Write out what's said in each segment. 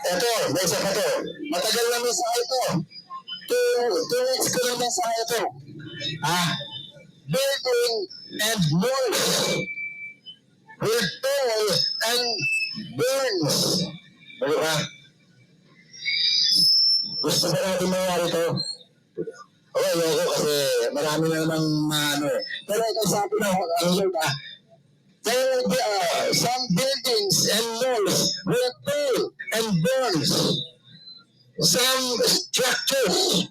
Ito, may isa pa to. Matagal na mensahe ito. 2 weeks ko na mensahe ito. Building and walls will fall and burns. Diba? Gusto ba natin mangyari ito? Okay, ayoko kasi marami na namang Pero ito sabi na ang Lord, there will be some buildings and walls will fall and burns. Some structures.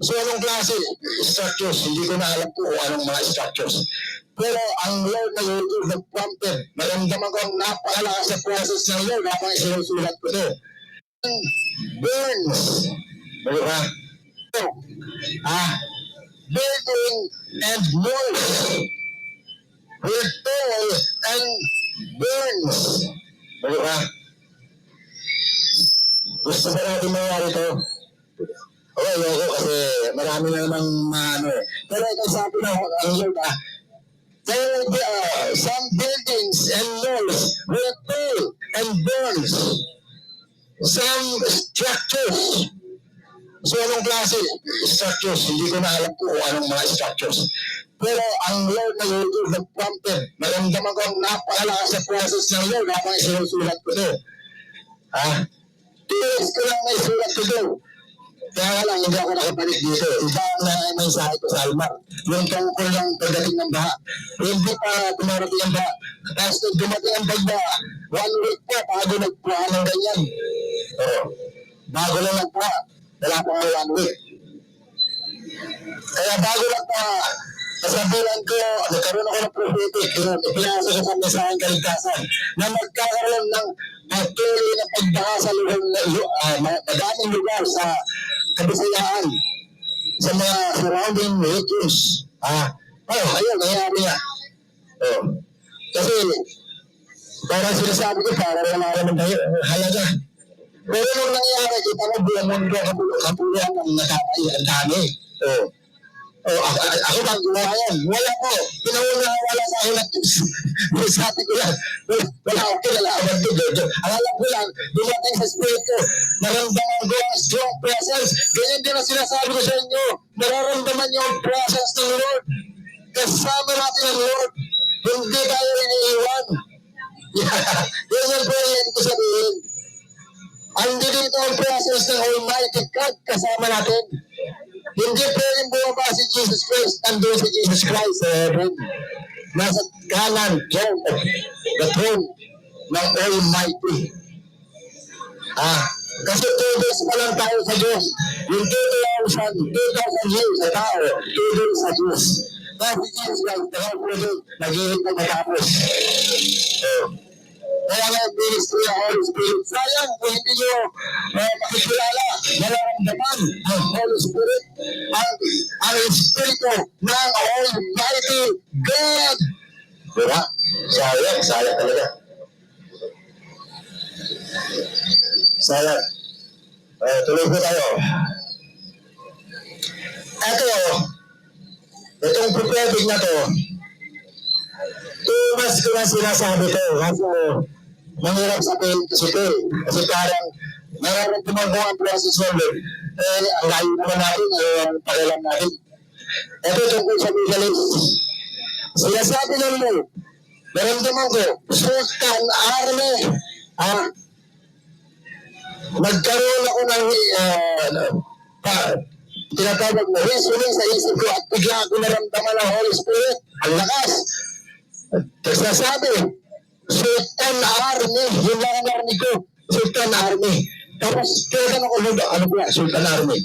So anong klase? Structures. Hindi ko na alam kung anong mga structures. Pero ang Lord na yun, nag-prompted. Maramdaman ko ang napakalakas sa process ng Lord habang isinusulat ko ito. Burns. Diba? Building and walls will fall and burns. Diba? Gusto ba natin mangyari ito? Okay, ayoko kasi marami na namang Pero ito sabi na ang Lord, there will be some buildings and walls will fall and burns. Some structures. So anong klase? Structures. Hindi ko na alam kung anong mga structures. Pero ang Lord na yun, nag-prompted. Maramdaman ko ang napakalakas sa process ng Lord habang isinusulat ko ito. 2 years ko lang may sulat ko ito. Kaya lang, hindi ako nakabalik dito. Iba ang mensahe ko sa Alma. Yung tungkol lang pagdating ng baha. Hindi pa dumarating ang baha. Tapos dumating ang bagbaha, 1 week pa bago nagpuha ng ganyan. Bago lang nagpuha. Wala pa nga 1 week. Kaya bago nagpuha, kasabihan ko, nagkaroon ako ng prophetic. Ipinasa ko sa mensaheng kaligtasan na magkakaroon ng patuloy na pagbaha sa madaming lugar sa Kabisayaan, sa mga surrounding regions. Ayun, nangyari nga. Kasi, parang sinasabi ko, parang wala naman tayo halaga. Pero nung nangyari, kita mo buong mundo, kapuluhan ng natapay, ang dami. Ako bang gumawa yan? Wala ko. Pinawala sa akin at sabi ko yan. Wala ako kinalaman doon. Alam ko lang, dumating sa spirito, naramdaman ko ang strong presence. Ganyan din ang sinasabi ko sa inyo. Nararamdaman niyo ang presence ng Lord. Kasama natin ang Lord. Hindi tayo iniiwan. Yan yung prayer ko sabihin. Andi dito ang presence ng Almighty God kasama natin. Hindi pwedeng bumaba si Jesus Christ. Nandun si Jesus Christ sa heaven. Nasa kanan, the throne ng Almighty. Kasi 2 days pa lang tayo sa Diyos. Yung 2,000 years sa tao, 2 days sa Diyos. Kasi Jesus Christ, nag-iit na matapos. Kaya nga ministry ng Holy Spirit. Sayang kung hindi nyo makikilala, nararamdaman ang Holy Spirit, ang Espiritu ng Almighty God. Diba? Sayang talaga. Sayang. Tuloy po tayo. Itong prophetic na to, 2 months ko na sinasabi to. Kasi mahirap sabihin kasi ito. Kasi parang nararamdaman ko ang process ng Lord. Ang layo naman natin, ang pakialam natin. Ito tungkol sa Middle East. Sinasabi ng Lord, naramdaman ko, Sultan Army. Nagkaroon ako ng tinatawag na reasoning sa isip ko at bigla ako naramdaman ng Holy Spirit. Ang lakas. Nagsasabi, Sultan Army. Yun lang ang narinig ko. Sultan Army. Tapos, kaya ako, ano ba? Sultan Army.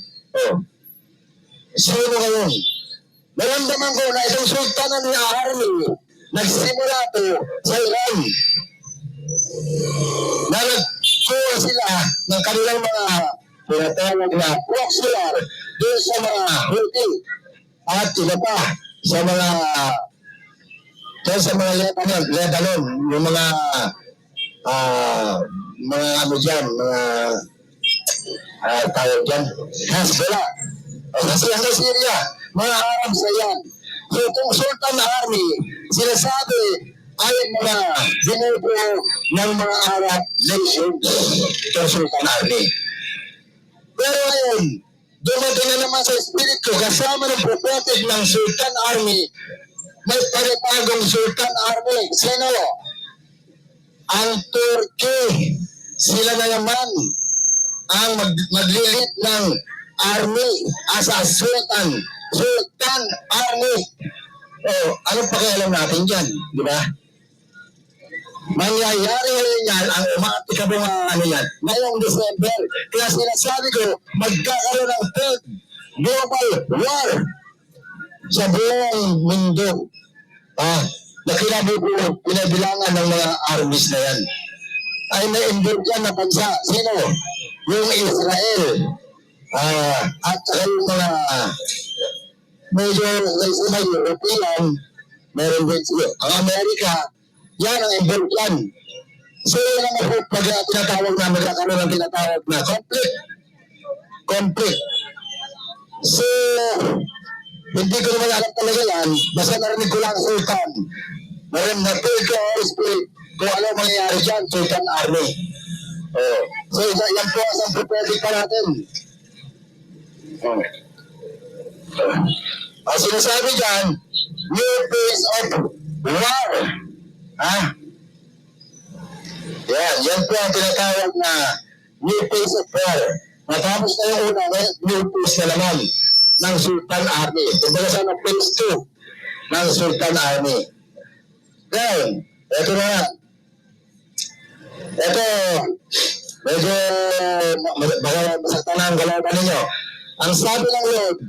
Sino ngayon? Naramdaman ko na itong Sultan Army, nagsimula to sa Iran. Na nagkuha sila ng kanilang mga tinatawag na proxyar doon sa mga Houthi at iba pa sa mga Lebanon, yung mga ano dyan, mga tawag dyan, Hezbollah. Kasi hanggang Syria, mga Arab sa yan. So itong Sultan Army, sinasabi, ay mga binubuo ng mga Arab nations itong Sultan Army. Pero ngayon, dumating na naman sa spirit ko, kasama ng prophetic ng Sultan Army, may panibagong Sultan Army. Sino? Ang Turkey. Sila na naman ang maglilid ng army as a Sultan. Sultan Army. Oh, anong pakialam natin dyan? Di ba? Mangyayari ngayon yan, ang umatikabong ano yan, ngayong December. Kaya sinasabi ko, magkakaroon ng third global war sa buong mundo. Na pinabilangan ng mga armies na yan. Ay na-involve yan na bansa. Sino? Yung Israel. At saka yung mga major European, meron din sila. Ang Amerika, yan ang involved yan. So yun ang pag tinatawag na magkakaroon ng tinatawag na conflict. So, hindi ko naman alam talaga yan. Basta narinig ko lang Sultan. Meron na feel ko spirit kung ano mangyayari dyan, Sultan Army. Oh. So yan po ang prophetic pa natin. Ang sinasabi dyan, new phase of war. Yan po ang tinatawag na new phase of war. Matapos na yung una, new phase na naman ng Sultan Army. Kumbaga sa phase 2 ng Sultan Army. Ngayon, ito na yan. Ito, medyo baka masaktan na ang galawan ninyo. Ang sabi ng Lord,